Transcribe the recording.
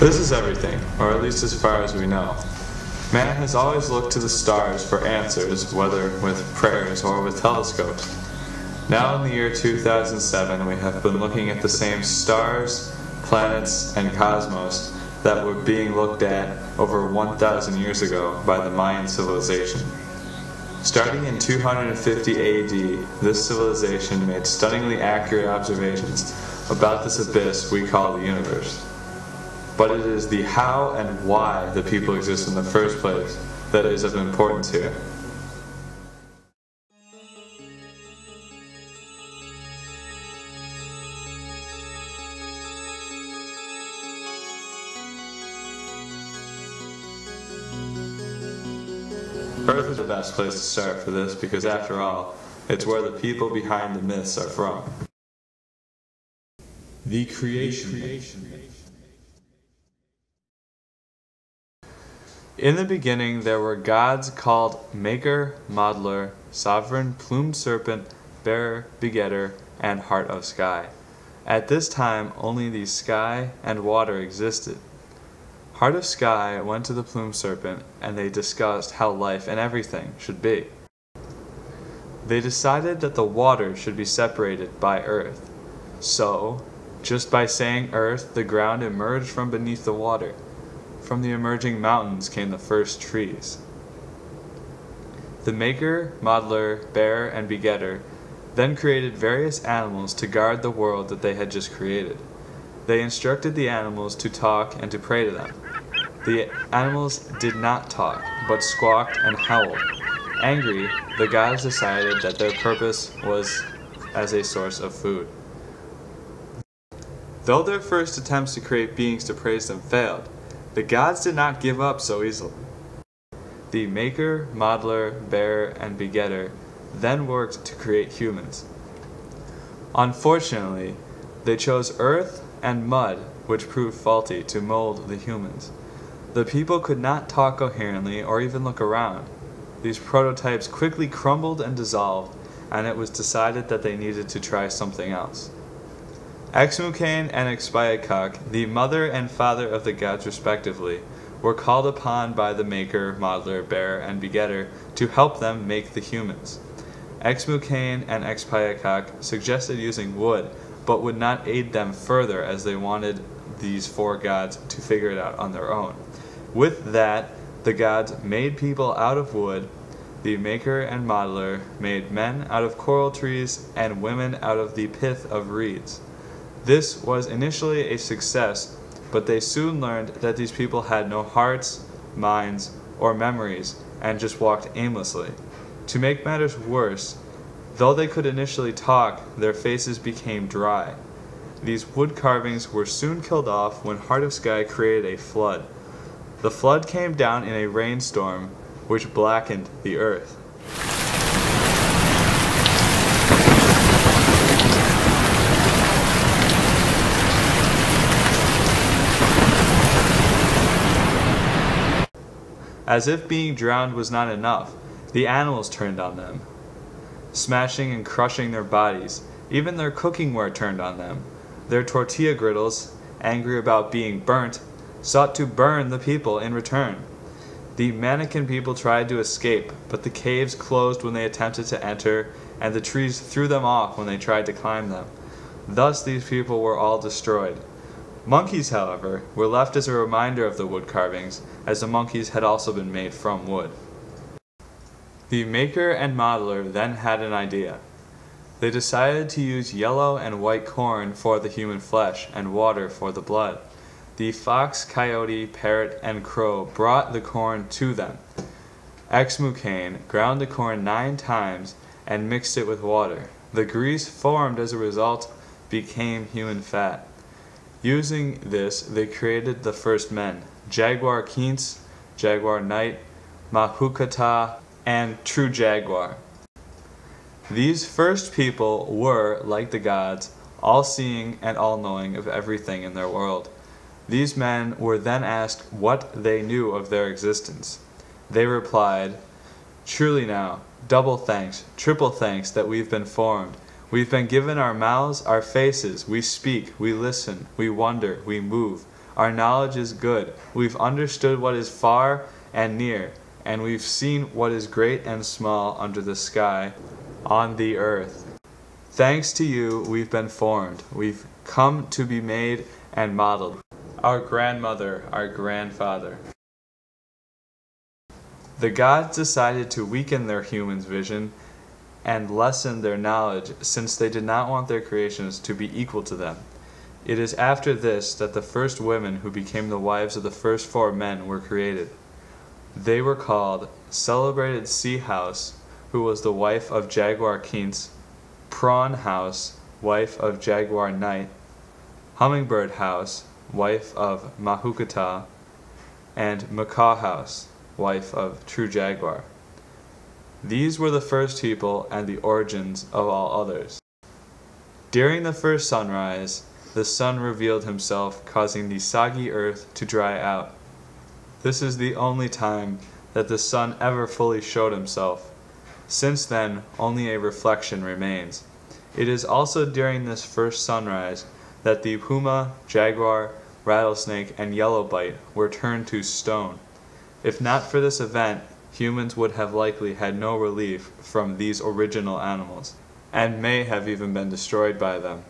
This is everything, or at least as far as we know. Man has always looked to the stars for answers, whether with prayers or with telescopes. Now in the year 2007, we have been looking at the same stars, planets, and cosmos that were being looked at over 1,000 years ago by the Mayan civilization. Starting in 250 AD, this civilization made stunningly accurate observations about this abyss we call the universe. But it is the how and why the people exist in the first place that is of importance here. Earth is the best place to start for this because, after all, it's where the people behind the myths are from. The creation. In the beginning there were gods called Maker, Modeler, Sovereign, Plumed Serpent, Bearer, Begetter, and Heart of Sky. At this time only the sky and water existed. Heart of Sky went to the Plumed Serpent and they discussed how life and everything should be. They decided that the water should be separated by earth. So, just by saying earth, the ground emerged from beneath the water. From the emerging mountains came the first trees. The Maker, Modeler, Bearer, and Begetter then created various animals to guard the world that they had just created. They instructed the animals to talk and to pray to them. The animals did not talk, but squawked and howled. Angry, the gods decided that their purpose was as a source of food. Though their first attempts to create beings to praise them failed, the gods did not give up so easily. The Maker, Modeler, Bearer, and Begetter then worked to create humans. Unfortunately, they chose earth and mud, which proved faulty to mold the humans. The people could not talk coherently or even look around. These prototypes quickly crumbled and dissolved, and it was decided that they needed to try something else. Exmukane and Expiakak, the mother and father of the gods respectively, were called upon by the Maker, Modeler, Bearer, and Begetter to help them make the humans. Exmukane and Expiakak suggested using wood, but would not aid them further as they wanted these four gods to figure it out on their own. With that, the gods made people out of wood, the Maker and Modeler made men out of coral trees, and women out of the pith of reeds. This was initially a success, but they soon learned that these people had no hearts, minds, or memories, and just walked aimlessly. To make matters worse, though they could initially talk, their faces became dry. These wood carvings were soon killed off when Heart of Sky created a flood. The flood came down in a rainstorm, which blackened the earth. As if being drowned was not enough, the animals turned on them, smashing and crushing their bodies. Even their cookingware turned on them. Their tortilla griddles, angry about being burnt, sought to burn the people in return. The mannequin people tried to escape, but the caves closed when they attempted to enter, and the trees threw them off when they tried to climb them. Thus these people were all destroyed. Monkeys, however, were left as a reminder of the wood carvings, as the monkeys had also been made from wood. The Maker and Modeler then had an idea. They decided to use yellow and white corn for the human flesh and water for the blood. The fox, coyote, parrot, and crow brought the corn to them. Exmukane ground the corn 9 times and mixed it with water. The grease formed as a result became human fat. Using this, they created the first men, Jaguar Keents, Jaguar Knight, Mahukata, and True Jaguar. These first people were, like the gods, all-seeing and all-knowing of everything in their world. These men were then asked what they knew of their existence. They replied, "Truly now, double thanks, triple thanks that we've been formed. We've been given our mouths, our faces, we speak, we listen, we wonder, we move. Our knowledge is good. We've understood what is far and near, and we've seen what is great and small under the sky, on the earth. Thanks to you, we've been formed. We've come to be made and modeled. Our grandmother, our grandfather. The gods decided to weaken their human's vision and lessen their knowledge, since they did not want their creations to be equal to them. It is after this that the first women who became the wives of the first 4 men were created. They were called Celebrated Sea House, who was the wife of Jaguar Kintz, Prawn House, wife of Jaguar Knight, Hummingbird House, wife of Mahukata, and Macaw House, wife of True Jaguar. These were the first people and the origins of all others. During the first sunrise, the sun revealed himself, causing the soggy earth to dry out. This is the only time that the sun ever fully showed himself. Since then, only a reflection remains. It is also during this first sunrise that the puma, jaguar, rattlesnake, and yellowbite were turned to stone. If not for this event, humans would have likely had no relief from these original animals, and may have even been destroyed by them.